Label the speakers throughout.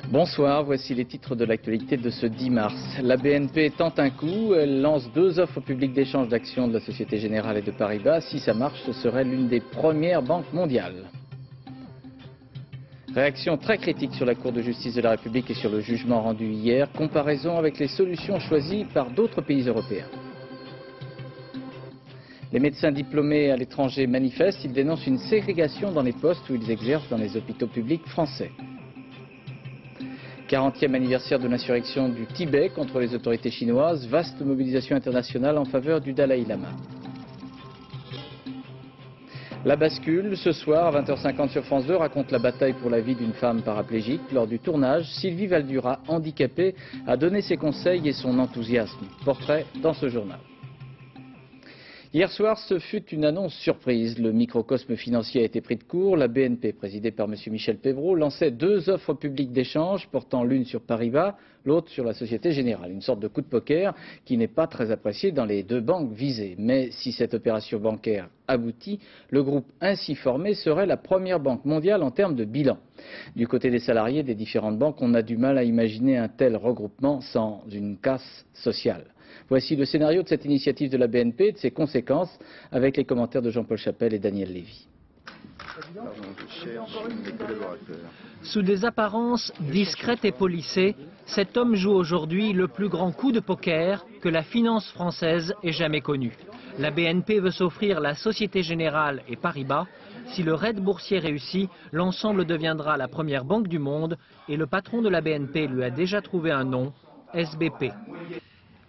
Speaker 1: Bonsoir, voici les titres de l'actualité de ce 10 mars. La BNP tente un coup, elle lance 2 offres publiques d'échange d'actions de la Société Générale et de Paribas. Si ça marche, ce serait l'une des premières banques mondiales. Réaction très critique sur la Cour de justice de la République et sur le jugement rendu hier. Comparaison avec les solutions choisies par d'autres pays européens. Les médecins diplômés à l'étranger manifestent, ils dénoncent une ségrégation dans les postes où ils exercent dans les hôpitaux publics français. 40e anniversaire de l'insurrection du Tibet contre les autorités chinoises, vaste mobilisation internationale en faveur du Dalaï Lama. La bascule, ce soir à 20h50 sur France 2, raconte la bataille pour la vie d'une femme paraplégique. Lors du tournage, Sylvie Valdura, handicapée, a donné ses conseils et son enthousiasme. Portrait dans ce journal. Hier soir, ce fut une annonce surprise. Le microcosme financier a été pris de court. La BNP, présidée par M. Michel Pevrault, lançait 2 offres publiques d'échange, portant l'une sur Paribas, l'autre sur la Société Générale. Une sorte de coup de poker qui n'est pas très apprécié dans les 2 banques visées. Mais si cette opération bancaire aboutit, le groupe ainsi formé serait la première banque mondiale en termes de bilan. Du côté des salariés des différentes banques, on a du mal à imaginer un tel regroupement sans une casse sociale. Voici le scénario de cette initiative de la BNP et de ses conséquences avec les commentaires de Jean-Paul Chapelle et Daniel Lévy.
Speaker 2: Sous des apparences discrètes et polissées, cet homme joue aujourd'hui le plus grand coup de poker que la finance française ait jamais connu. La BNP veut s'offrir la Société Générale et Paribas. Si le raid boursier réussit, l'ensemble deviendra la première banque du monde et le patron de la BNP lui a déjà trouvé un nom, SBP.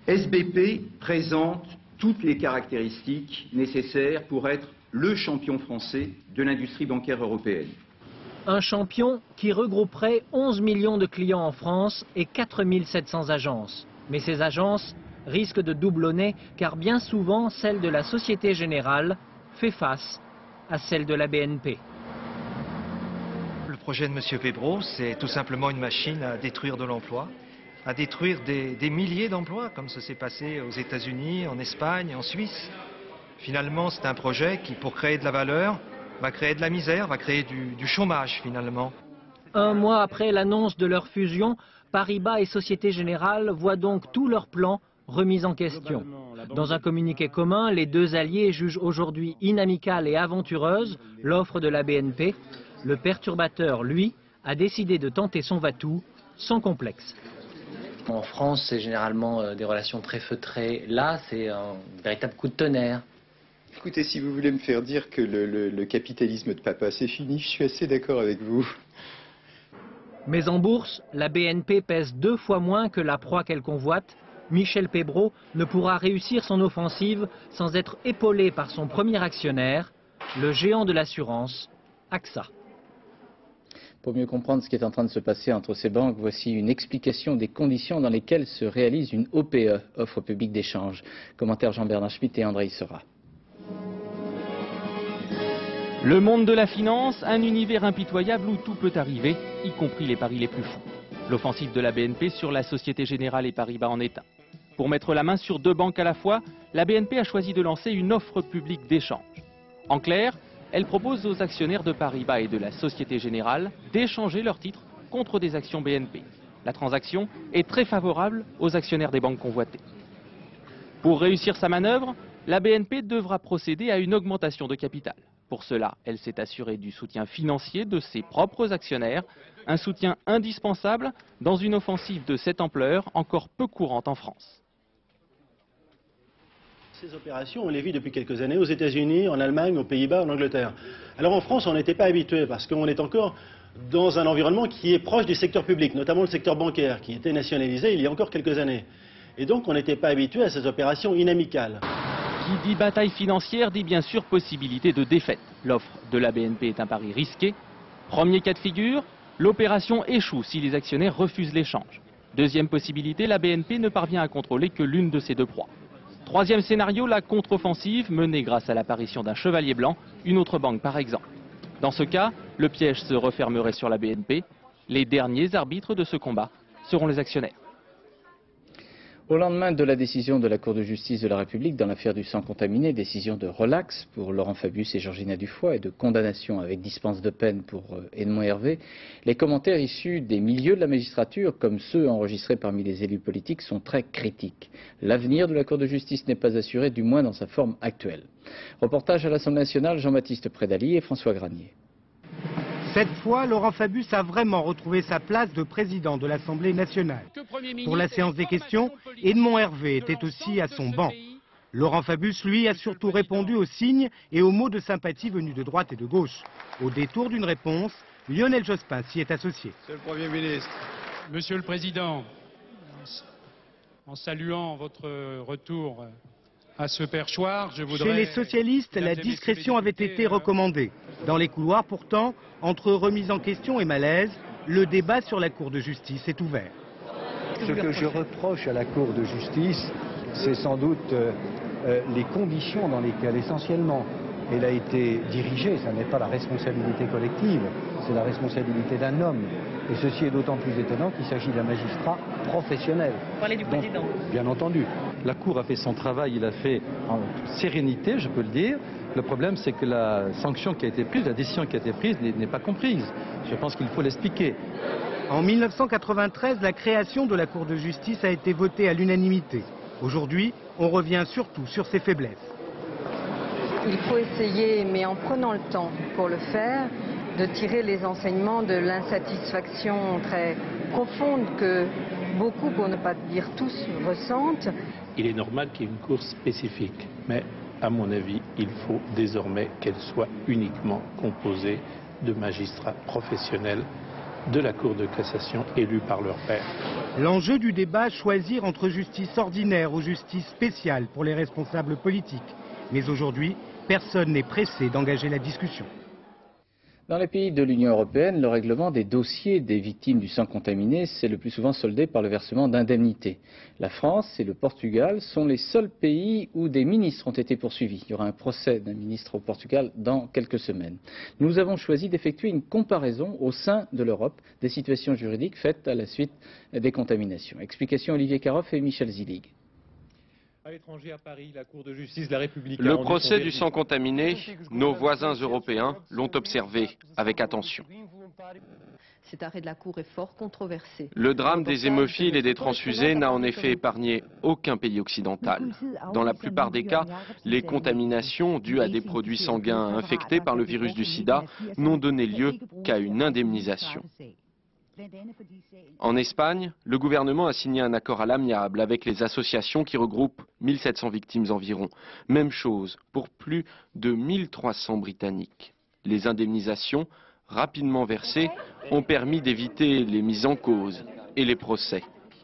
Speaker 3: SBP présente toutes les caractéristiques nécessaires pour être le champion français de l'industrie bancaire européenne.
Speaker 2: Un champion qui regrouperait 11 millions de clients en France et 4700 agences. Mais ces agences risquent de doublonner car bien souvent celle de la Société Générale fait face à celle de la BNP.
Speaker 4: Le projet de M. Pevrault, c'est tout simplement une machine à détruire de l'emploi, à détruire des milliers d'emplois, comme ça s'est passé aux États-Unis, en Espagne, en Suisse. Finalement, c'est un projet qui, pour créer de la valeur, va créer de la misère, va créer du chômage, finalement.
Speaker 2: Un mois après l'annonce de leur fusion, Paribas et Société Générale voient donc tous leurs plans remis en question. Dans un communiqué commun, les 2 alliés jugent aujourd'hui inamicale et aventureuse l'offre de la BNP. Le perturbateur, lui, a décidé de tenter son va-tout sans complexe.
Speaker 5: En France, c'est généralement des relations très feutrées. Là, c'est un véritable coup de tonnerre.
Speaker 6: Écoutez, si vous voulez me faire dire que le capitalisme de papa, c'est fini, je suis assez d'accord avec vous.
Speaker 2: Mais en bourse, la BNP pèse 2 fois moins que la proie qu'elle convoite. Michel Pevrault ne pourra réussir son offensive sans être épaulé par son premier actionnaire, le géant de l'assurance, AXA.
Speaker 1: Pour mieux comprendre ce qui est en train de se passer entre ces banques, voici une explication des conditions dans lesquelles se réalise une OPE, offre publique d'échange. Commentaire Jean-Bernard Schmitt et André Issera.
Speaker 7: Le monde de la finance, un univers impitoyable où tout peut arriver, y compris les paris les plus fous. L'offensive de la BNP sur la Société Générale et Paribas en est un. Pour mettre la main sur 2 banques à la fois, la BNP a choisi de lancer une offre publique d'échange. En clair, elle propose aux actionnaires de Paribas et de la Société Générale d'échanger leurs titres contre des actions BNP. La transaction est très favorable aux actionnaires des banques convoitées. Pour réussir sa manœuvre, la BNP devra procéder à une augmentation de capital. Pour cela, elle s'est assurée du soutien financier de ses propres actionnaires, un soutien indispensable dans une offensive de cette ampleur encore peu courante en France.
Speaker 8: Ces opérations, on les vit depuis quelques années aux États-Unis, en Allemagne, aux Pays-Bas, en Angleterre. Alors en France, on n'était pas habitué parce qu'on est encore dans un environnement qui est proche du secteur public, notamment le secteur bancaire, qui était nationalisé il y a encore quelques années. Et donc on n'était pas habitué à ces opérations inamicales.
Speaker 7: Qui dit bataille financière dit bien sûr possibilité de défaite. L'offre de la BNP est un pari risqué. Premier cas de figure, l'opération échoue si les actionnaires refusent l'échange. Deuxième possibilité, la BNP ne parvient à contrôler que l'une de ses 2 proies. Troisième scénario, la contre-offensive menée grâce à l'apparition d'un chevalier blanc, une autre banque par exemple. Dans ce cas, le piège se refermerait sur la BNP. Les derniers arbitres de ce combat seront les actionnaires.
Speaker 1: Au lendemain de la décision de la Cour de justice de la République dans l'affaire du sang contaminé, décision de relax pour Laurent Fabius et Georgina Dufoy et de condamnation avec dispense de peine pour Edmond Hervé, les commentaires issus des milieux de la magistrature, comme ceux enregistrés parmi les élus politiques, sont très critiques. L'avenir de la Cour de justice n'est pas assuré, du moins dans sa forme actuelle. Reportage à l'Assemblée nationale, Jean-Baptiste Prédaly et François Granier.
Speaker 9: Cette fois, Laurent Fabius a vraiment retrouvé sa place de président de l'Assemblée nationale. Pour la séance des questions, Edmond Hervé était aussi à son banc. Laurent Fabius, lui, a surtout répondu aux signes et aux mots de sympathie venus de droite et de gauche. Au détour d'une réponse, Lionel Jospin s'y est associé.
Speaker 10: Monsieur le Premier ministre.
Speaker 11: Monsieur le Président, en saluant votre retour à ce perchoir, je voudrais...
Speaker 9: Chez les socialistes, la discrétion avait été recommandée. Dans les couloirs, pourtant, entre remise en question et malaise, le débat sur la Cour de justice est ouvert.
Speaker 12: Ce que je reproche à la Cour de justice, c'est sans doute les conditions dans lesquelles, essentiellement, elle a été dirigée. Ça n'est pas la responsabilité collective, c'est la responsabilité d'un homme. Et ceci est d'autant plus étonnant qu'il s'agit d'un magistrat professionnel.
Speaker 13: Vous parlez du président.
Speaker 12: Bien entendu.
Speaker 14: La Cour a fait son travail, il a fait en sérénité, je peux le dire. Le problème, c'est que la sanction qui a été prise, la décision qui a été prise n'est pas comprise. Je pense qu'il faut l'expliquer.
Speaker 9: En 1993, la création de la Cour de justice a été votée à l'unanimité. Aujourd'hui, on revient surtout sur ses faiblesses.
Speaker 15: Il faut essayer, mais en prenant le temps pour le faire, de tirer les enseignements de l'insatisfaction très profonde que beaucoup, pour ne pas dire tous, ressentent.
Speaker 16: Il est normal qu'il y ait une cour spécifique, mais à mon avis, il faut désormais qu'elle soit uniquement composée de magistrats professionnels de la Cour de cassation élus par leur pairs.
Speaker 9: L'enjeu du débat, choisir entre justice ordinaire ou justice spéciale pour les responsables politiques. Mais aujourd'hui, personne n'est pressé d'engager la discussion.
Speaker 1: Dans les pays de l'Union européenne, le règlement des dossiers des victimes du sang contaminé s'est le plus souvent soldé par le versement d'indemnités. La France et le Portugal sont les seuls pays où des ministres ont été poursuivis. Il y aura un procès d'un ministre au Portugal dans quelques semaines. Nous avons choisi d'effectuer une comparaison au sein de l'Europe des situations juridiques faites à la suite des contaminations. Explication Olivier Caroff et Michel Zillig.
Speaker 17: À l'étranger, à Paris, la Cour de justice de la République...
Speaker 18: Le procès du sang contaminé, nos voisins européens l'ont observé avec attention.
Speaker 19: Cet arrêt de la Cour est fort controversé.
Speaker 18: Le drame des hémophiles et des transfusés n'a en effet épargné aucun pays occidental. Dans la plupart des cas, les contaminations dues à des produits sanguins infectés par le virus du sida n'ont donné lieu qu'à une indemnisation. En Espagne, le gouvernement a signé un accord à l'amiable avec les associations qui regroupent 1700 victimes environ. Même chose pour plus de 1300 Britanniques. Les indemnisations, rapidement versées, ont permis d'éviter les mises en cause et les procès.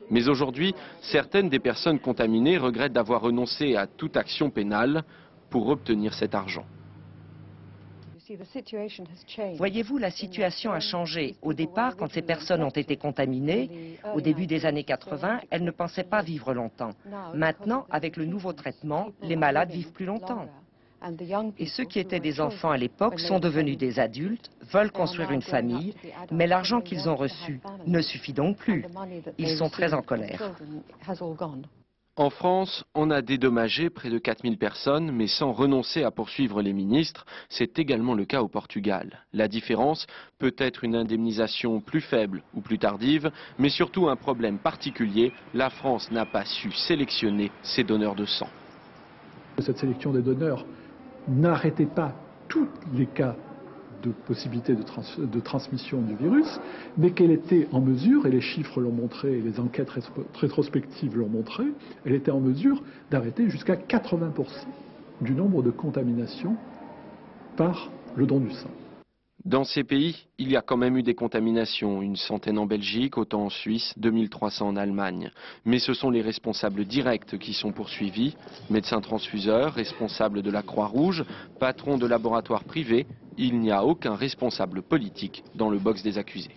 Speaker 18: Mais aujourd'hui, certaines des personnes contaminées regrettent d'avoir renoncé à toute action pénale pour obtenir cet argent.
Speaker 13: Voyez-vous, la situation a changé. Au départ, quand ces personnes ont été contaminées, au début des années 80, elles ne pensaient pas vivre longtemps. Maintenant, avec le nouveau traitement, les malades vivent plus longtemps. Et ceux qui étaient des enfants à l'époque sont devenus des adultes, veulent construire une famille, mais l'argent qu'ils ont reçu ne suffit donc plus. Ils sont très en colère.
Speaker 18: En France, on a dédommagé près de 4000 personnes, mais sans renoncer à poursuivre les ministres. C'est également le cas au Portugal. La différence peut être une indemnisation plus faible ou plus tardive, mais surtout un problème particulier. La France n'a pas su sélectionner ses donneurs de sang.
Speaker 20: Cette sélection des donneurs n'arrêtait pas tous les cas de possibilité de transmission du virus, mais qu'elle était en mesure, et les chiffres l'ont montré, et les enquêtes rétrospectives l'ont montré, elle était en mesure d'arrêter jusqu'à 80% du nombre de contaminations par le don du sang.
Speaker 18: Dans ces pays, il y a quand même eu des contaminations, une centaine en Belgique, autant en Suisse, 2300 en Allemagne. Mais ce sont les responsables directs qui sont poursuivis, médecins transfuseurs, responsables de la Croix-Rouge, patrons de laboratoires privés. Il n'y a aucun responsable politique dans le box des accusés.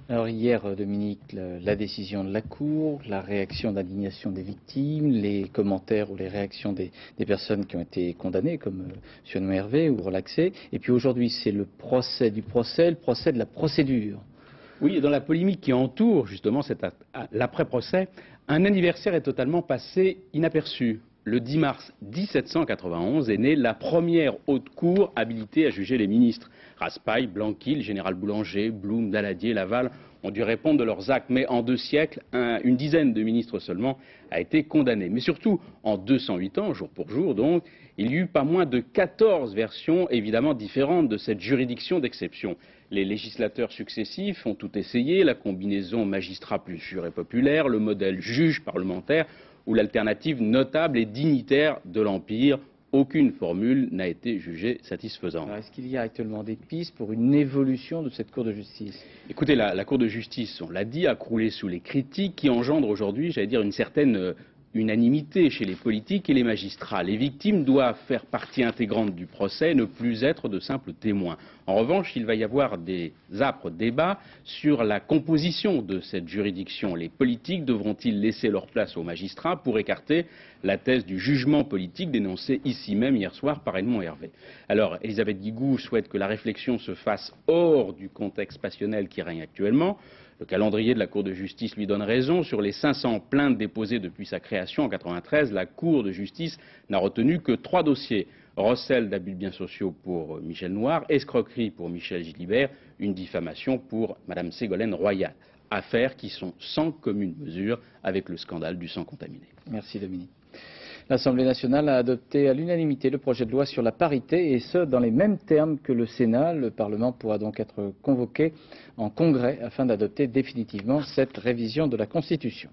Speaker 1: Alors hier, Dominique, la décision de la Cour, la réaction d'indignation des victimes, les commentaires ou les réactions des personnes qui ont été condamnées, comme M. Edmond Hervé, ou relaxées. Et puis aujourd'hui, c'est le procès du procès, le procès de la procédure.
Speaker 10: Oui, dans la polémique qui entoure justement l'après-procès, un anniversaire est totalement passé inaperçu. Le 10 mars 1791 est née la première haute cour habilitée à juger les ministres. Raspail, Blanqui, le général Boulanger, Blum, Daladier, Laval ont dû répondre de leurs actes. Mais en 2 siècles, une dizaine de ministres seulement a été condamnée. Mais surtout, en 208 ans, jour pour jour donc, il y eut pas moins de 14 versions évidemment différentes de cette juridiction d'exception. Les législateurs successifs ont tout essayé, la combinaison magistrat plus juré populaire, le modèle juge parlementaire ou l'alternative notable et dignitaire de l'Empire. Aucune formule n'a été jugée satisfaisante.
Speaker 1: Est-ce qu'il y a actuellement des pistes pour une évolution de cette Cour de justice?
Speaker 10: Écoutez, la Cour de justice, on l'a dit, a croulé sous les critiques qui engendrent aujourd'hui, j'allais dire, une certaine unanimité chez les politiques et les magistrats. Les victimes doivent faire partie intégrante du procès, ne plus être de simples témoins. En revanche, il va y avoir des âpres débats sur la composition de cette juridiction. Les politiques devront-ils laisser leur place aux magistrats pour écarter la thèse du jugement politique dénoncée ici même hier soir par Edmond Hervé? Alors, Elisabeth Guigou souhaite que la réflexion se fasse hors du contexte passionnel qui règne actuellement. Le calendrier de la Cour de justice lui donne raison. Sur les 500 plaintes déposées depuis sa création en 1993, la Cour de justice n'a retenu que 3 dossiers. Recel d'abus de biens sociaux pour Michel Noir, escroquerie pour Michel Gilibert, une diffamation pour Madame Ségolène Royal. Affaires qui sont sans commune mesure avec le scandale du sang contaminé.
Speaker 1: Merci Dominique. L'Assemblée nationale a adopté à l'unanimité le projet de loi sur la parité, et ce, dans les mêmes termes que le Sénat. Le Parlement pourra donc être convoqué en congrès afin d'adopter définitivement cette révision de la Constitution.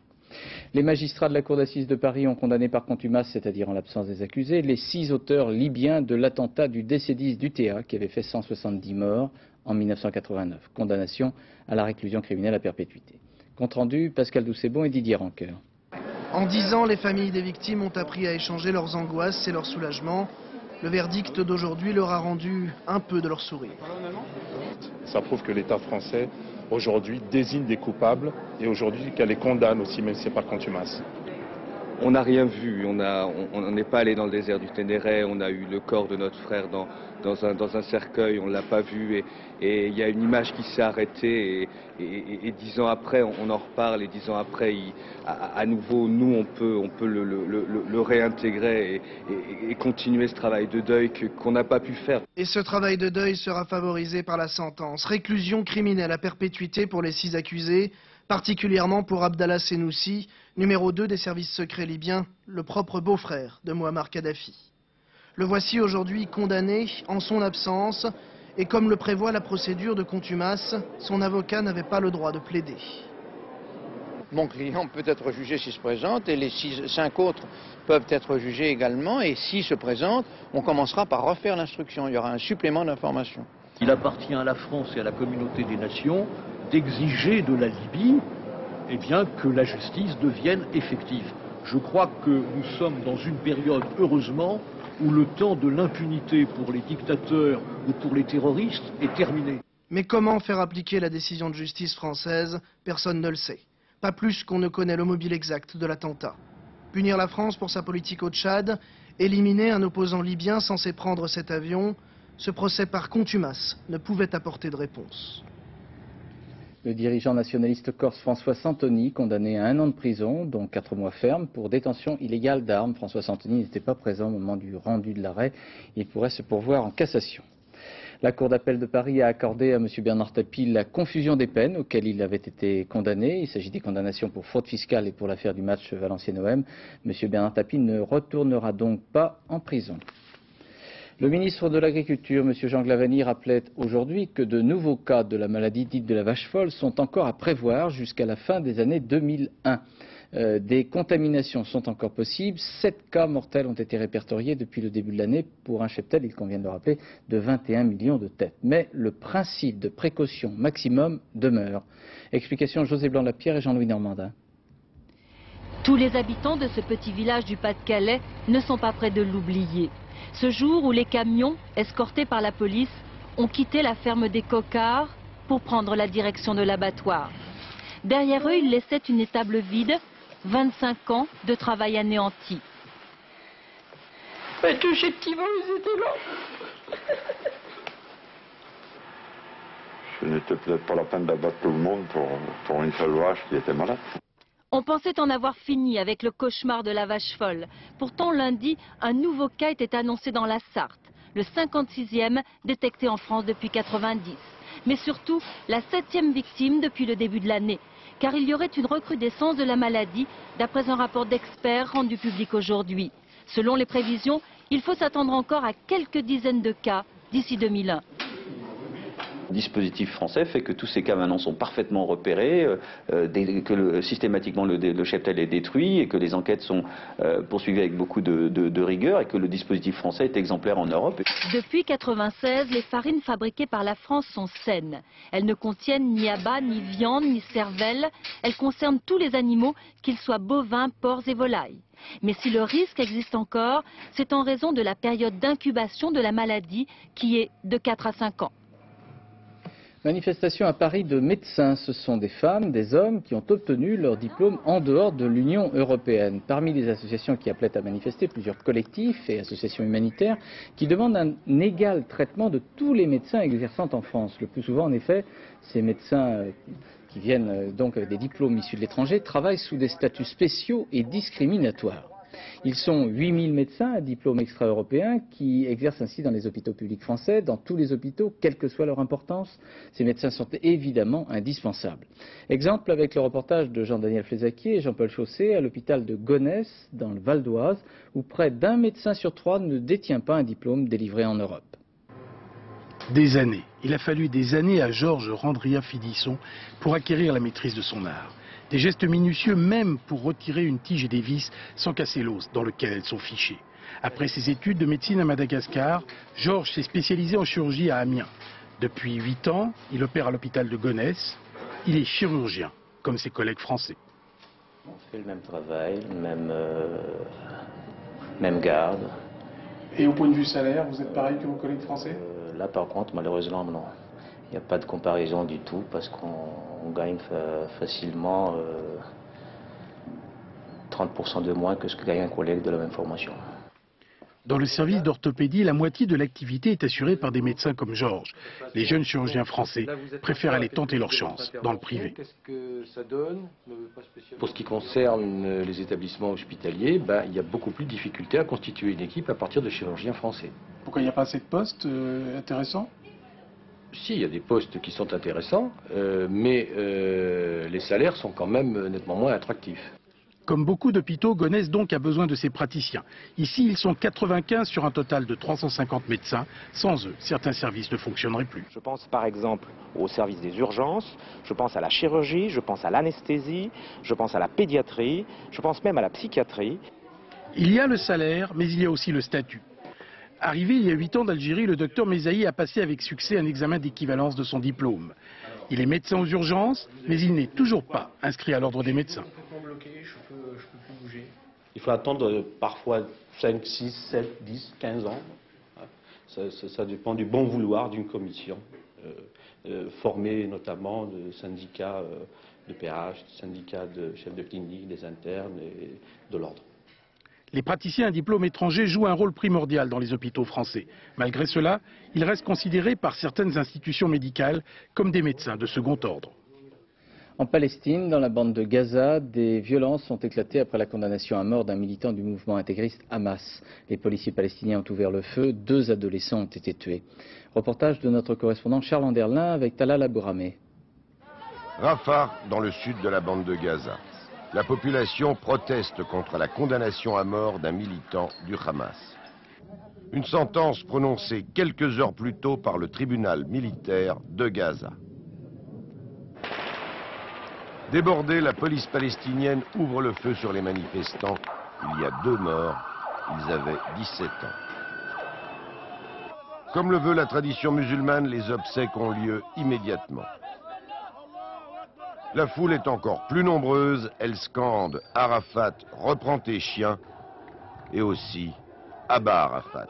Speaker 1: Les magistrats de la Cour d'assises de Paris ont condamné par contumace, c'est-à-dire en l'absence des accusés, les 6 auteurs libyens de l'attentat du DC-10 d'UTA qui avait fait 170 morts en 1989. Condamnation à la réclusion criminelle à perpétuité. Compte rendu, Pascal Doucet-Bon et Didier Rancoeur.
Speaker 21: En 10 ans, les familles des victimes ont appris à échanger leurs angoisses et leurs soulagements. Le verdict d'aujourd'hui leur a rendu un peu de leur sourire.
Speaker 22: Ça prouve que l'État français, aujourd'hui, désigne des coupables et aujourd'hui qu'elle les condamne aussi, même si ce n'est pas contumace.
Speaker 23: On n'a rien vu, on n'est pas allé dans le désert du Ténéré, on a eu le corps de notre frère dans un cercueil, on ne l'a pas vu, et il y a une image qui s'est arrêtée, et 10 ans après, on en reparle, et 10 ans après, à nouveau, nous, on peut le réintégrer et continuer ce travail de deuil qu'on n'a pas pu faire.
Speaker 21: Et ce travail de deuil sera favorisé par la sentence. Réclusion criminelle à perpétuité pour les 6 accusés, particulièrement pour Abdallah Senoussi, numéro 2 des services secrets libyens, le propre beau-frère de Mouammar Kadhafi. Le voici aujourd'hui condamné en son absence, et comme le prévoit la procédure de contumace, son avocat n'avait pas le droit de plaider.
Speaker 24: Mon client peut être jugé s'il se présente, et les 5 autres peuvent être jugés également, et s'ils se présentent, on commencera par refaire l'instruction, il y aura un supplément d'information.
Speaker 25: Il appartient à la France et à la communauté des nations d'exiger de la Libye que la justice devienne effective. Je crois que nous sommes dans une période, heureusement, où le temps de l'impunité pour les dictateurs ou pour les terroristes est terminé.
Speaker 21: Mais comment faire appliquer la décision de justice française? Personne ne le sait. Pas plus qu'on ne connaît le mobile exact de l'attentat. Punir la France pour sa politique au Tchad, éliminer un opposant libyen censé prendre cet avion, ce procès par contumace ne pouvait apporter de réponse.
Speaker 1: Le dirigeant nationaliste corse François Santoni, condamné à 1 an de prison, dont 4 mois ferme, pour détention illégale d'armes. François Santoni n'était pas présent au moment du rendu de l'arrêt. Il pourrait se pourvoir en cassation. La Cour d'appel de Paris a accordé à M. Bernard Tapie la confusion des peines auxquelles il avait été condamné. Il s'agit des condamnations pour fraude fiscale et pour l'affaire du match Valenciennes-OM. M. Bernard Tapie ne retournera donc pas en prison. Le ministre de l'Agriculture, M. Jean Glavany, rappelait aujourd'hui que de nouveaux cas de la maladie dite de la vache folle sont encore à prévoir jusqu'à la fin des années 2001. Des contaminations sont encore possibles. 7 cas mortels ont été répertoriés depuis le début de l'année pour un cheptel, il convient de le rappeler, de 21 millions de têtes. Mais le principe de précaution maximum demeure. Explication José Blanc-Lapierre et Jean-Louis Normandin.
Speaker 26: Tous les habitants de ce petit village du Pas-de-Calais ne sont pas près de l'oublier. Ce jour où les camions, escortés par la police, ont quitté la ferme des Cocards pour prendre la direction de l'abattoir. Derrière eux, ils laissaient une étable vide, 25 ans de travail anéanti.
Speaker 27: Mais tous ces petits bons, ils étaient là.
Speaker 2: Ce n'était peut-être pas la peine d'abattre tout le monde pour une seule vache qui était malade.
Speaker 26: On pensait en avoir fini avec le cauchemar de la vache folle. Pourtant, lundi, un nouveau cas était annoncé dans la Sarthe, le 56e détecté en France depuis 90. Mais surtout, la 7e victime depuis le début de l'année. Car il y aurait une recrudescence de la maladie, d'après un rapport d'experts rendu public aujourd'hui. Selon les prévisions, il faut s'attendre encore à quelques dizaines de cas d'ici 2001.
Speaker 3: Le dispositif français fait que tous ces cas maintenant sont parfaitement repérés, que systématiquement le cheptel est détruit et que les enquêtes sont poursuivies avec beaucoup de rigueur et que le dispositif français est exemplaire en Europe.
Speaker 26: Depuis 1996, les farines fabriquées par la France sont saines. Elles ne contiennent ni abats, ni viande, ni cervelle. Elles concernent tous les animaux, qu'ils soient bovins, porcs et volailles. Mais si le risque existe encore, c'est en raison de la période d'incubation de la maladie qui est de 4 à 5 ans.
Speaker 1: Manifestation à Paris de médecins. Ce sont des femmes, des hommes qui ont obtenu leur diplôme en dehors de l'Union européenne. Parmi les associations qui appelaient à manifester, plusieurs collectifs et associations humanitaires qui demandent un égal traitement de tous les médecins exerçant en France. Le plus souvent, en effet, ces médecins qui viennent donc avec des diplômes issus de l'étranger travaillent sous des statuts spéciaux et discriminatoires. Ils sont 8000 médecins à diplôme extra-européen qui exercent ainsi dans les hôpitaux publics français, dans tous les hôpitaux, quelle que soit leur importance. Ces médecins sont évidemment indispensables. Exemple avec le reportage de Jean-Daniel Flézaquier et Jean-Paul Chaussé à l'hôpital de Gonesse, dans le Val d'Oise, où près d'un médecin sur 3 ne détient pas un diplôme délivré en Europe.
Speaker 4: Des années. Il a fallu des années à Georges Randria-Finisson pour acquérir la maîtrise de son art. Des gestes minutieux même pour retirer une tige et des vis sans casser l'os dans lequel elles sont fichées. Après ses études de médecine à Madagascar, Georges s'est spécialisé en chirurgie à Amiens. Depuis 8 ans, il opère à l'hôpital de Gonesse. Il est chirurgien, comme ses collègues français.
Speaker 5: On fait le même travail, même garde.
Speaker 6: Et au point de vue salaire, vous êtes pareil que vos collègues français?
Speaker 5: Là par contre, malheureusement, non. Il n'y a pas de comparaison du tout parce qu'on gagne facilement 30% de moins que ce que gagne un collègue de la même formation.
Speaker 4: Dans le service d'orthopédie, la moitié de l'activité est assurée par des médecins comme Georges. Les jeunes chirurgiens français préfèrent aller tenter leur chance dans le privé.
Speaker 8: Pour ce qui concerne les établissements hospitaliers, il y a beaucoup plus de difficultés à constituer une équipe à partir de chirurgiens français.
Speaker 6: Pourquoi il n'y a pas assez de postes intéressants?
Speaker 8: Si, il y a des postes qui sont intéressants, mais les salaires sont quand même nettement moins attractifs.
Speaker 4: Comme beaucoup d'hôpitaux, Gonesse donc a besoin de ses praticiens. Ici, ils sont 95 sur un total de 350 médecins. Sans eux, certains services ne fonctionneraient plus.
Speaker 27: Je pense par exemple au service des urgences, je pense à la chirurgie, je pense à l'anesthésie, je pense à la pédiatrie, je pense même à la psychiatrie.
Speaker 4: Il y a le salaire, mais il y a aussi le statut. Arrivé il y a 8 ans d'Algérie, le docteur Mezahi a passé avec succès un examen d'équivalence de son diplôme. Il est médecin aux urgences, mais il n'est toujours pas inscrit à l'ordre des médecins.
Speaker 8: Il faut attendre parfois 5, 6, 7, 10, 15 ans. Ça dépend du bon vouloir d'une commission, formée notamment de syndicats de PH, de syndicats de chefs de clinique, des internes et de l'ordre.
Speaker 4: Les praticiens à diplôme étranger jouent un rôle primordial dans les hôpitaux français. Malgré cela, ils restent considérés par certaines institutions médicales comme des médecins de second ordre.
Speaker 1: En Palestine, dans la bande de Gaza, des violences ont éclaté après la condamnation à mort d'un militant du mouvement intégriste Hamas. Les policiers palestiniens ont ouvert le feu, 2 adolescents ont été tués. Reportage de notre correspondant Charles Anderlin avec Talal Abouramé.
Speaker 28: Rafah, dans le sud de la bande de Gaza. La population proteste contre la condamnation à mort d'un militant du Hamas. Une sentence prononcée quelques heures plus tôt par le tribunal militaire de Gaza. Débordée, la police palestinienne ouvre le feu sur les manifestants. Il y a 2 morts, ils avaient 17 ans. Comme le veut la tradition musulmane, les obsèques ont lieu immédiatement. La foule est encore plus nombreuse, elle scande « Arafat, reprends tes chiens » et aussi « Abat Arafat ».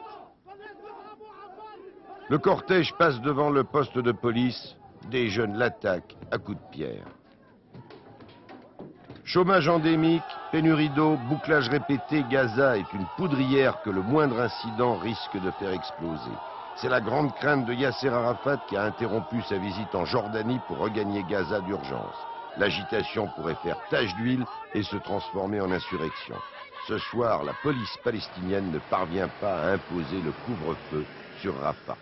Speaker 28: Le cortège passe devant le poste de police, des jeunes l'attaquent à coups de pierre. Chômage endémique, pénurie d'eau, bouclage répété, Gaza est une poudrière que le moindre incident risque de faire exploser. C'est la grande crainte de Yasser Arafat qui a interrompu sa visite en Jordanie pour regagner Gaza d'urgence. L'agitation pourrait faire tache d'huile et se transformer en insurrection. Ce soir, la police palestinienne ne parvient pas à imposer le couvre-feu sur Rafah.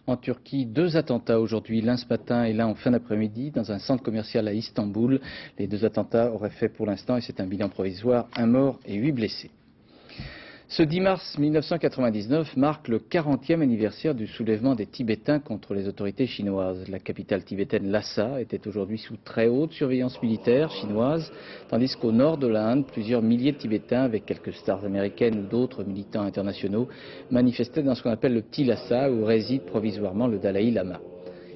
Speaker 1: En Turquie, 2 attentats aujourd'hui, l'un ce matin et l'un en fin d'après-midi, dans un centre commercial à Istanbul. Les 2 attentats auraient fait pour l'instant, et c'est un bilan provisoire, 1 mort et 8 blessés. Ce 10 mars 1999 marque le 40e anniversaire du soulèvement des Tibétains contre les autorités chinoises. La capitale tibétaine Lhasa était aujourd'hui sous très haute surveillance militaire chinoise, tandis qu'au nord de l'Inde, plusieurs milliers de Tibétains, avec quelques stars américaines ou d'autres militants internationaux, manifestaient dans ce qu'on appelle le Petit Lhasa, où réside provisoirement le Dalai Lama.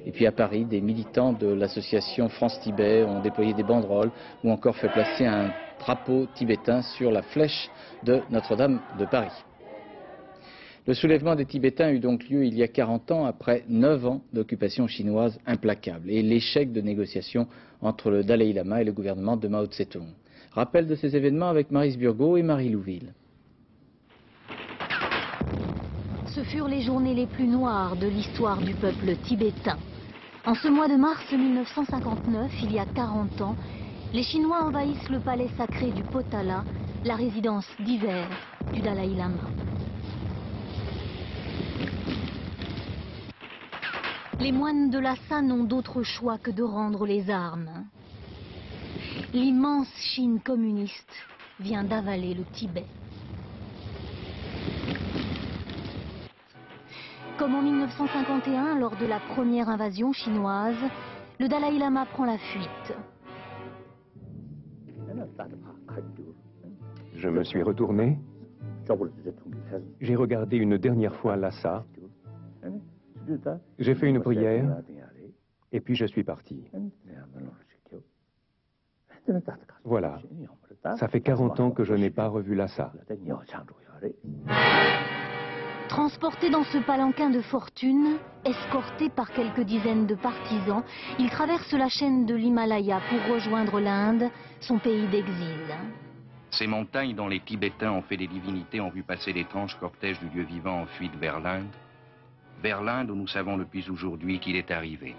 Speaker 1: Et puis à Paris, des militants de l'association France-Tibet ont déployé des banderoles ou encore fait placer un drapeau tibétain sur la flèche de Notre-Dame de Paris. Le soulèvement des Tibétains eut donc lieu il y a 40 ans, après 9 ans d'occupation chinoise implacable et l'échec de négociations entre le Dalai Lama et le gouvernement de Mao Tse-tung. Rappel de ces événements avec Maryse Burgot et Marie Louville.
Speaker 26: Ce furent les journées les plus noires de l'histoire du peuple tibétain. En ce mois de mars 1959, il y a 40 ans, les Chinois envahissent le palais sacré du Potala, la résidence d'hiver du Dalai Lama. Les moines de Lhasa n'ont d'autre choix que de rendre les armes. L'immense Chine communiste vient d'avaler le Tibet. Comme en 1951, lors de la première invasion chinoise, le Dalai Lama prend la fuite.
Speaker 7: Je me suis retourné. J'ai regardé une dernière fois Lhasa. J'ai fait une prière. Et puis je suis parti. Voilà. Ça fait 40 ans que je n'ai pas revu Lhasa.
Speaker 26: Transporté dans ce palanquin de fortune, escorté par quelques dizaines de partisans, il traverse la chaîne de l'Himalaya pour rejoindre l'Inde, son pays d'exil.
Speaker 9: Ces montagnes dont les Tibétains ont fait des divinités ont vu passer l'étrange cortège du Dieu vivant en fuite vers l'Inde où nous savons depuis aujourd'hui qu'il est arrivé.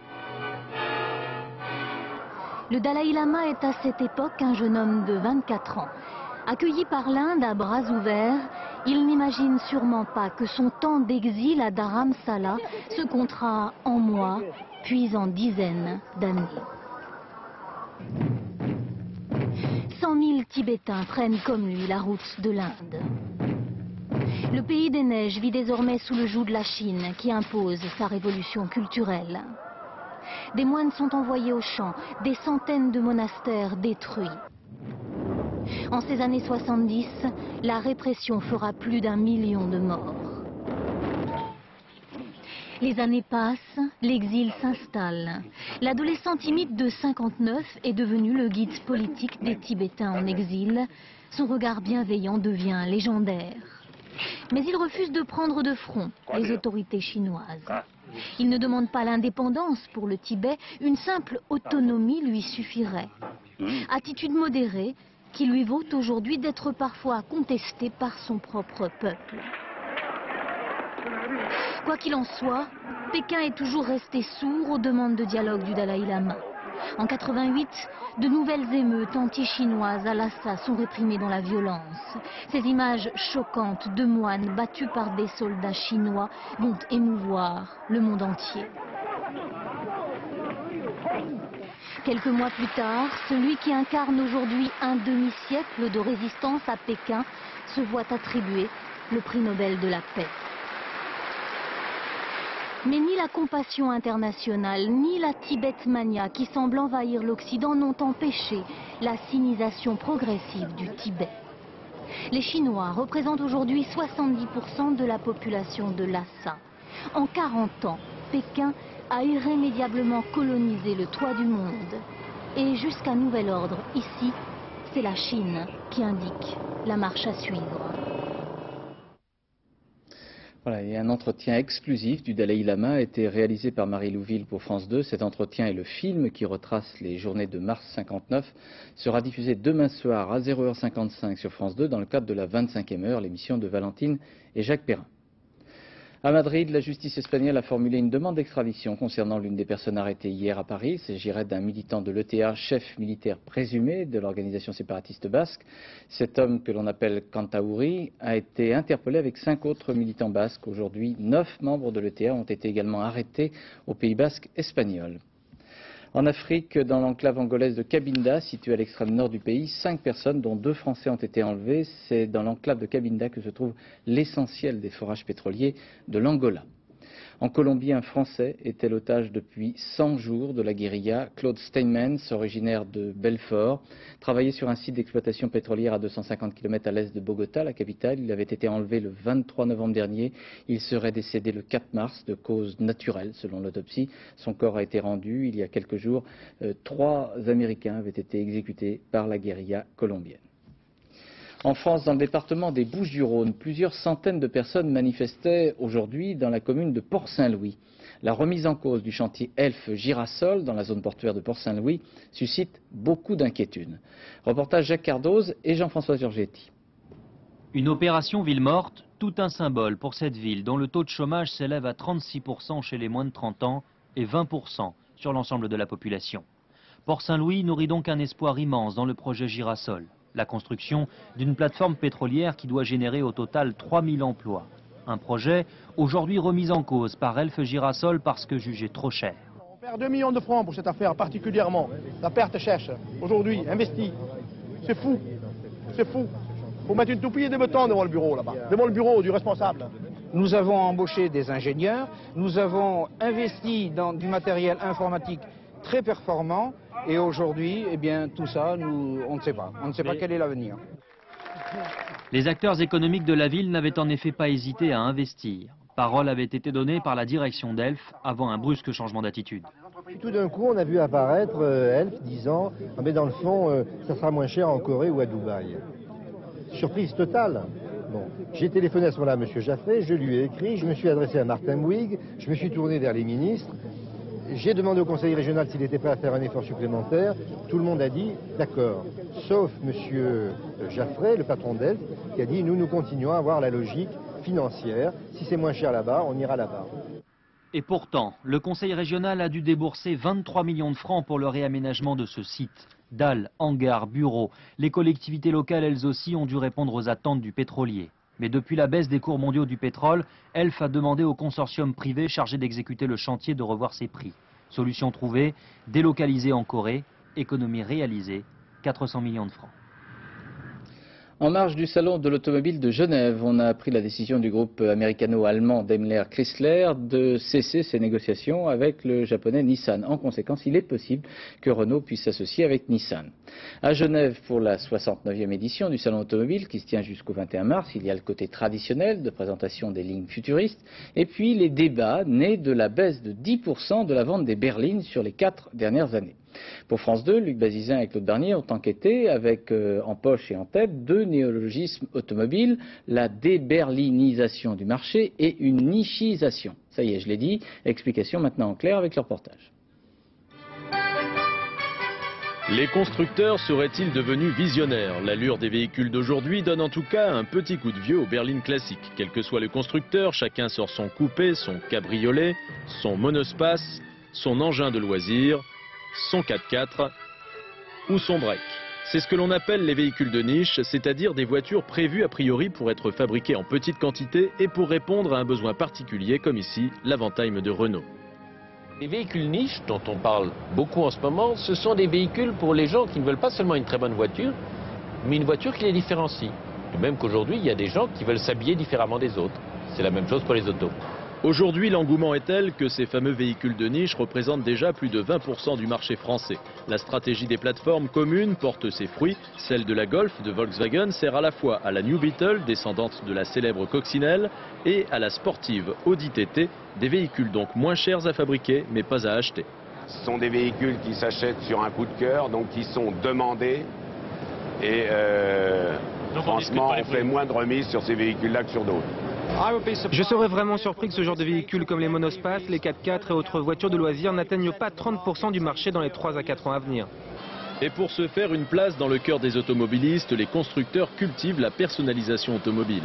Speaker 26: Le Dalai Lama est à cette époque un jeune homme de 24 ans. Accueilli par l'Inde à bras ouverts, il n'imagine sûrement pas que son temps d'exil à Dharamsala se comptera en mois, puis en dizaines d'années. 100 000 Tibétains prennent comme lui la route de l'Inde. Le pays des neiges vit désormais sous le joug de la Chine qui impose sa révolution culturelle. Des moines sont envoyés au champ, des centaines de monastères détruits. En ces années 70, la répression fera plus d'1 million de morts. Les années passent, l'exil s'installe. L'adolescent timide de 59 est devenu le guide politique des Tibétains en exil. Son regard bienveillant devient légendaire. Mais il refuse de prendre de front les autorités chinoises. Il ne demande pas l'indépendance pour le Tibet, une simple autonomie lui suffirait. Attitude modérée qui lui vaut aujourd'hui d'être parfois contesté par son propre peuple. Quoi qu'il en soit, Pékin est toujours resté sourd aux demandes de dialogue du Dalai Lama. En 88, de nouvelles émeutes anti-chinoises à Lhasa sont réprimées dans la violence. Ces images choquantes de moines battus par des soldats chinois vont émouvoir le monde entier. Quelques mois plus tard, celui qui incarne aujourd'hui un demi-siècle de résistance à Pékin se voit attribuer le prix Nobel de la paix. Mais ni la compassion internationale, ni la Tibet-mania qui semble envahir l'Occident n'ont empêché la sinisation progressive du Tibet. Les Chinois représentent aujourd'hui 70% de la population de Lhasa. En 40 ans, Pékin a irrémédiablement colonisé le toit du monde. Et jusqu'à nouvel ordre, ici, c'est la Chine qui indique la marche à suivre.
Speaker 1: Voilà, et un entretien exclusif du Dalai Lama a été réalisé par Marie Louville pour France 2. Cet entretien et le film qui retrace les journées de mars 59 sera diffusé demain soir à 0h55 sur France 2 dans le cadre de la 25e heure, l'émission de Valentine et Jacques Perrin. À Madrid, la justice espagnole a formulé une demande d'extradition concernant l'une des personnes arrêtées hier à Paris. Il s'agirait d'un militant de l'ETA, chef militaire présumé de l'organisation séparatiste basque. Cet homme, que l'on appelle Kantaouri, a été interpellé avec 5 autres militants basques. Aujourd'hui, 9 membres de l'ETA ont été également arrêtés au Pays basque espagnol. En Afrique, dans l'enclave angolaise de Cabinda, située à l'extrême nord du pays, 5 personnes, dont 2 Français, ont été enlevées. C'est dans l'enclave de Cabinda que se trouve l'essentiel des forages pétroliers de l'Angola. En Colombie, un Français était l'otage depuis 100 jours de la guérilla. Claude Steinmans, originaire de Belfort, travaillait sur un site d'exploitation pétrolière à 250 km à l'est de Bogota, la capitale. Il avait été enlevé le 23 novembre dernier. Il serait décédé le 4 mars de cause naturelle, selon l'autopsie. Son corps a été rendu. Il y a quelques jours, 3 Américains avaient été exécutés par la guérilla colombienne. En France, dans le département des Bouches-du-Rhône, plusieurs centaines de personnes manifestaient aujourd'hui dans la commune de Port-Saint-Louis. La remise en cause du chantier Elf-Girasol dans la zone portuaire de Port-Saint-Louis suscite beaucoup d'inquiétudes. Reportage Jacques Cardoz et Jean-François Giorgetti.
Speaker 11: Une opération ville morte, tout un symbole pour cette ville dont le taux de chômage s'élève à 36% chez les moins de 30 ans et 20% sur l'ensemble de la population. Port-Saint-Louis nourrit donc un espoir immense dans le projet Girasol. La construction d'une plateforme pétrolière qui doit générer au total 3000 emplois. Un projet aujourd'hui remis en cause par Elf Girasol parce que jugé trop cher.
Speaker 12: On perd 2 millions de francs pour cette affaire particulièrement. La perte cherche aujourd'hui, investie. C'est fou, c'est fou. Il faut mettre une toupie et des bétons devant le bureau là-bas, devant le bureau du responsable.
Speaker 13: Nous avons embauché des ingénieurs, nous avons investi dans du matériel informatique très performant. Et aujourd'hui, eh bien, tout ça, on ne sait pas. On ne sait pas quel est l'avenir.
Speaker 11: Les acteurs économiques de la ville n'avaient en effet pas hésité à investir. Parole avait été donnée par la direction d'Elf avant un brusque changement d'attitude.
Speaker 14: Tout d'un coup, on a vu apparaître Elf disant « mais dans le fond, ça sera moins cher en Corée ou à Dubaï ». Surprise totale. Bon. J'ai téléphoné à ce moment-là à M. Jaffray, je lui ai écrit, je me suis adressé à Martin Bouygues, je me suis tourné vers les ministres. J'ai demandé au conseil régional s'il était prêt à faire un effort supplémentaire. Tout le monde a dit d'accord, sauf M. Jaffray, le patron d'Elf, qui a dit nous continuons à avoir la logique financière. Si c'est moins cher là-bas, on ira là-bas.
Speaker 11: Et pourtant, le conseil régional a dû débourser 23 millions de francs pour le réaménagement de ce site. Dalles, hangars, bureaux, les collectivités locales elles aussi ont dû répondre aux attentes du pétrolier. Mais depuis la baisse des cours mondiaux du pétrole, Elf a demandé au consortium privé chargé d'exécuter le chantier de revoir ses prix. Solution trouvée, délocalisé en Corée, économie réalisée, 400 millions de francs.
Speaker 1: En marge du salon de l'automobile de Genève, on a appris la décision du groupe américano-allemand Daimler-Chrysler de cesser ses négociations avec le japonais Nissan. En conséquence, il est possible que Renault puisse s'associer avec Nissan. À Genève, pour la 69e édition du salon automobile qui se tient jusqu'au 21 mars, il y a le côté traditionnel de présentation des lignes futuristes et puis les débats nés de la baisse de 10% de la vente des berlines sur les 4 dernières années. Pour France 2, Luc Bazizin et Claude Bernier ont enquêté avec en poche et en tête 2 néologismes automobiles, la déberlinisation du marché et une nichisation. Ça y est, je l'ai dit, explication maintenant en clair avec le reportage.
Speaker 15: Les constructeurs seraient-ils devenus visionnaires? L'allure des véhicules d'aujourd'hui donne en tout cas un petit coup de vieux aux berlines classiques. Quel que soit le constructeur, chacun sort son coupé, son cabriolet, son monospace, son engin de loisir, son 4x4 ou son break. C'est ce que l'on appelle les véhicules de niche, c'est-à-dire des voitures prévues a priori pour être fabriquées en petite quantité et pour répondre à un besoin particulier, comme ici l'Avantime de Renault.
Speaker 16: Les véhicules niches dont on parle beaucoup en ce moment, ce sont des véhicules pour les gens qui ne veulent pas seulement une très bonne voiture, mais une voiture qui les différencie. De même qu'aujourd'hui, il y a des gens qui veulent s'habiller différemment des autres. C'est la même chose pour les autos.
Speaker 15: Aujourd'hui, l'engouement est tel que ces fameux véhicules de niche représentent déjà plus de 20% du marché français. La stratégie des plateformes communes porte ses fruits. Celle de la Golf de Volkswagen sert à la fois à la New Beetle, descendante de la célèbre coccinelle, et à la sportive Audi TT, des véhicules donc moins chers à fabriquer mais pas à acheter.
Speaker 17: Ce sont des véhicules qui s'achètent sur un coup de cœur, donc qui sont demandés. Et franchement, on fait moins de remises sur ces véhicules-là que sur d'autres.
Speaker 19: Je serais vraiment surpris que ce genre de véhicules comme les monospaces, les 4x4 et autres voitures de loisirs n'atteignent pas 30% du marché dans les 3 à 4 ans à venir.
Speaker 15: Et pour se faire une place dans le cœur des automobilistes, les constructeurs cultivent la personnalisation automobile.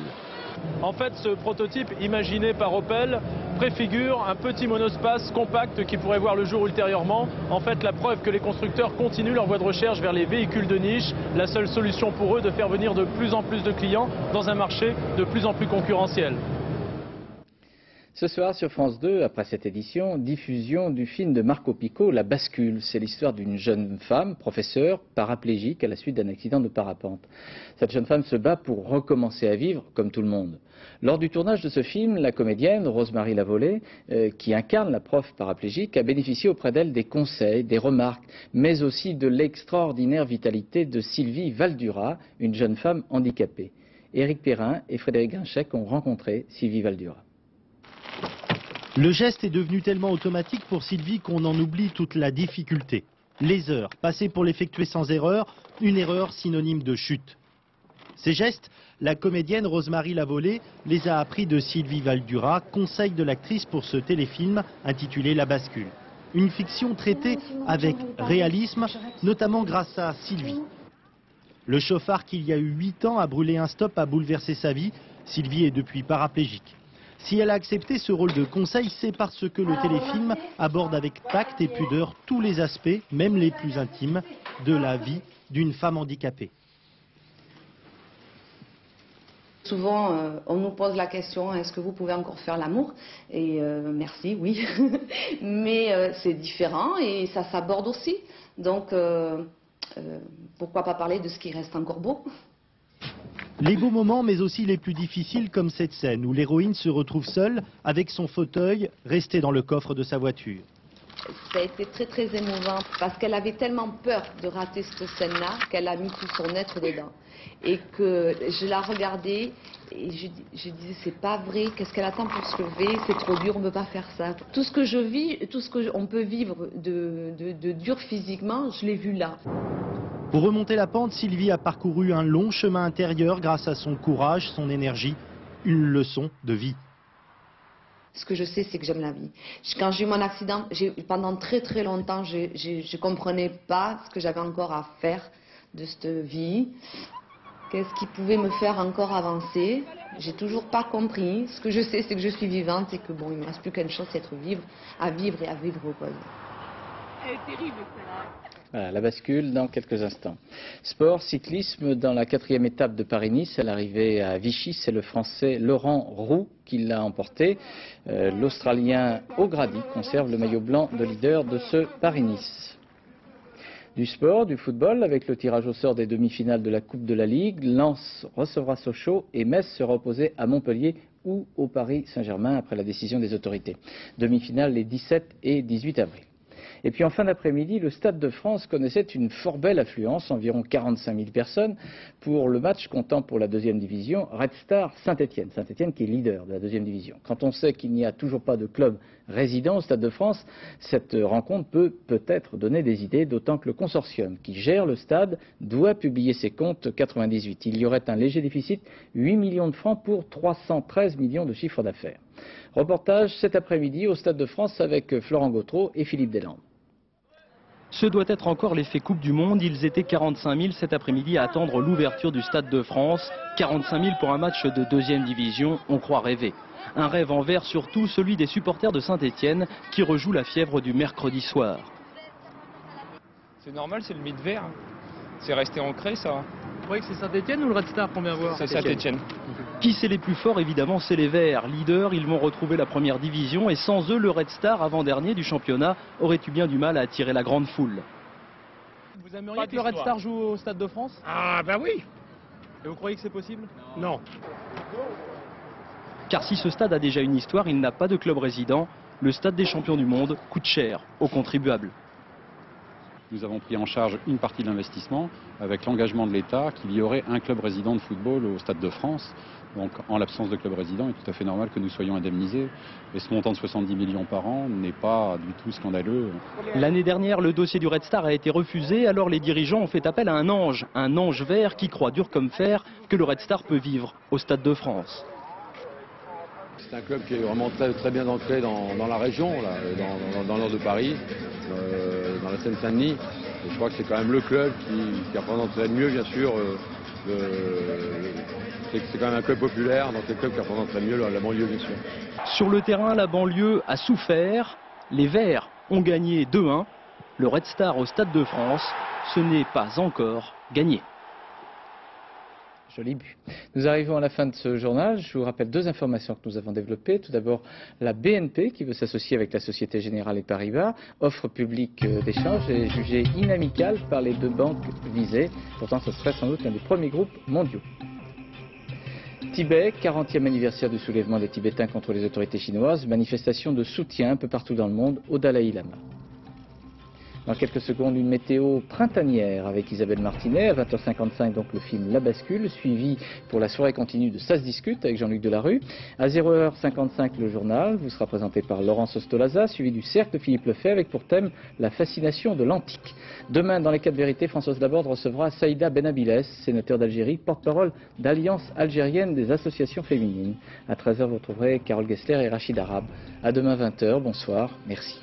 Speaker 10: En fait, ce prototype imaginé par Opel préfigure un petit monospace compact qui pourrait voir le jour ultérieurement. En fait, la preuve que les constructeurs continuent leur voie de recherche vers les véhicules de niche, la seule solution pour eux de faire venir de plus en plus de clients dans un marché de plus en plus concurrentiel.
Speaker 1: Ce soir sur France 2, après cette édition, diffusion du film de Marco Pico, La Bascule. C'est l'histoire d'une jeune femme, professeure, paraplégique à la suite d'un accident de parapente. Cette jeune femme se bat pour recommencer à vivre comme tout le monde. Lors du tournage de ce film, la comédienne Rosemarie Lavolée, qui incarne la prof paraplégique, a bénéficié auprès d'elle des conseils, des remarques, mais aussi de l'extraordinaire vitalité de Sylvie Valdura, une jeune femme handicapée. Éric Perrin et Frédéric Grinchec ont rencontré Sylvie Valdura.
Speaker 18: Le geste est devenu tellement automatique pour Sylvie qu'on en oublie toute la difficulté. Les heures passées pour l'effectuer sans erreur, une erreur synonyme de chute. Ces gestes, la comédienne Rosemarie Lavolée les a appris de Sylvie Valdura, conseil de l'actrice pour ce téléfilm intitulé La Bascule. Une fiction traitée avec réalisme, notamment grâce à Sylvie. Le chauffard qui il y a eu 8 ans a brûlé un stop a bouleversé sa vie. Sylvie est depuis paraplégique. Si elle a accepté ce rôle de conseil, c'est parce que le téléfilm aborde avec tact et pudeur tous les aspects, même les plus intimes, de la vie d'une femme handicapée.
Speaker 20: Souvent, on nous pose la question, est-ce que vous pouvez encore faire l'amour? Et merci, oui. Mais c'est différent et ça s'aborde aussi. Donc, pourquoi pas parler de ce qui reste encore beau?
Speaker 18: Les beaux moments, mais aussi les plus difficiles, comme cette scène où l'héroïne se retrouve seule avec son fauteuil resté dans le coffre de sa voiture.
Speaker 20: Ça a été très très émouvant parce qu'elle avait tellement peur de rater cette scène-là qu'elle a mis tout son être dedans. Et que je la regardais et je disais c'est pas vrai, qu'est-ce qu'elle attend pour se lever, c'est trop dur, on ne peut pas faire ça. Tout ce que je vis, tout ce qu'on peut vivre de dur physiquement, je l'ai vu là.
Speaker 18: Pour remonter la pente, Sylvie a parcouru un long chemin intérieur grâce à son courage, son énergie, une leçon de vie.
Speaker 20: Ce que je sais, c'est que j'aime la vie. Quand j'ai eu mon accident, pendant très très longtemps, je ne comprenais pas ce que j'avais encore à faire de cette vie. Qu'est-ce qui pouvait me faire encore avancer? J'ai toujours pas compris. Ce que je sais, c'est que je suis vivante et que bon, il ne me reste plus qu'une chose, c'est être à vivre et à vivre au cause. Elle est terrible, celle-là.
Speaker 1: Voilà, la bascule dans quelques instants. Sport, cyclisme, dans la 4e étape de Paris-Nice, à l'arrivée à Vichy, c'est le Français Laurent Roux qui l'a emporté. L'Australien O'Grady conserve le maillot blanc de leader de ce Paris-Nice. Du sport, du football, avec le tirage au sort des demi-finales de la Coupe de la Ligue, Lens recevra Sochaux et Metz sera opposé à Montpellier ou au Paris Saint-Germain après la décision des autorités. Demi-finale les 17 et 18 avril. Et puis en fin d'après-midi, le Stade de France connaissait une fort belle affluence, environ 45 000 personnes, pour le match comptant pour la 2e division, Red Star Saint-Étienne. Saint-Étienne qui est leader de la 2e division. Quand on sait qu'il n'y a toujours pas de club résident au Stade de France, cette rencontre peut peut-être donner des idées, d'autant que le consortium qui gère le stade doit publier ses comptes 98. Il y aurait un léger déficit, 8 millions de francs pour 313 millions de chiffre d'affaires. Reportage cet après-midi au Stade de France avec Florent Gautreau et Philippe Deslandes.
Speaker 21: Ce doit être encore l'effet Coupe du Monde. Ils étaient 45 000 cet après-midi à attendre l'ouverture du Stade de France. 45 000 pour un match de 2e division, on croit rêver. Un rêve envers surtout celui des supporters de Saint-Étienne qui rejouent la fièvre du mercredi soir.
Speaker 22: C'est normal, c'est le mythe vert. C'est resté ancré ça.
Speaker 23: Vous croyez que c'est Saint-Étienne ou le Red Star qu'on vient voir?
Speaker 22: C'est Saint-Étienne.
Speaker 21: Qui c'est les plus forts? Évidemment, c'est les Verts. Leaders, ils vont retrouver la 1re division et sans eux, le Red Star, avant-dernier du championnat, aurait eu bien du mal à attirer la grande foule.
Speaker 23: Vous aimeriez que le Red Star joue au Stade de France?
Speaker 22: Ah bah oui.
Speaker 23: Et vous croyez que c'est possible?
Speaker 22: Non.
Speaker 21: Car si ce stade a déjà une histoire, il n'a pas de club résident. Le Stade des champions du monde coûte cher aux contribuables.
Speaker 24: Nous avons pris en charge une partie de l'investissement avec l'engagement de l'État qu'il y aurait un club résident de football au Stade de France. Donc en l'absence de club résident, il est tout à fait normal que nous soyons indemnisés. Et ce montant de 70 millions par an n'est pas du tout scandaleux.
Speaker 21: L'année dernière, le dossier du Red Star a été refusé, alors les dirigeants ont fait appel à un ange vert qui croit dur comme fer que le Red Star peut vivre au Stade de France.
Speaker 25: C'est un club qui est vraiment très bien ancré dans la région, là, dans le nord de Paris, dans la Seine-Saint-Denis. Et je crois que c'est quand même le club qui représenterait le mieux, bien sûr, C'est quand même un club populaire, donc c'est le club qui représenterait mieux la banlieue, bien sûr.
Speaker 21: Sur le terrain, la banlieue a souffert. Les Verts ont gagné 2-1. Le Red Star au Stade de France, ce n'est pas encore gagné.
Speaker 1: Joli but. Nous arrivons à la fin de ce journal. Je vous rappelle deux informations que nous avons développées. Tout d'abord, la BNP qui veut s'associer avec la Société Générale et Paribas. Offre publique d'échange est jugée inamicale par les deux banques visées. Pourtant, ce serait sans doute l'un des premiers groupes mondiaux. Tibet, 40e anniversaire du soulèvement des Tibétains contre les autorités chinoises. Manifestation de soutien un peu partout dans le monde au Dalai Lama. Dans quelques secondes, une météo printanière avec Isabelle Martinet. À 20h55, donc le film La Bascule, suivi pour la soirée continue de Ça se discute avec Jean-Luc Delarue. À 0h55, le journal vous sera présenté par Laurence Ostolaza, suivi du cercle de Philippe Lefebvre avec pour thème la fascination de l'antique. Demain, dans les 4 vérités, Françoise Laborde recevra Saïda Benabiles, sénateur d'Algérie, porte-parole d'Alliance algérienne des associations féminines. À 13h, vous retrouverez Carole Gessler et Rachid Arabe. À demain 20h, bonsoir, merci.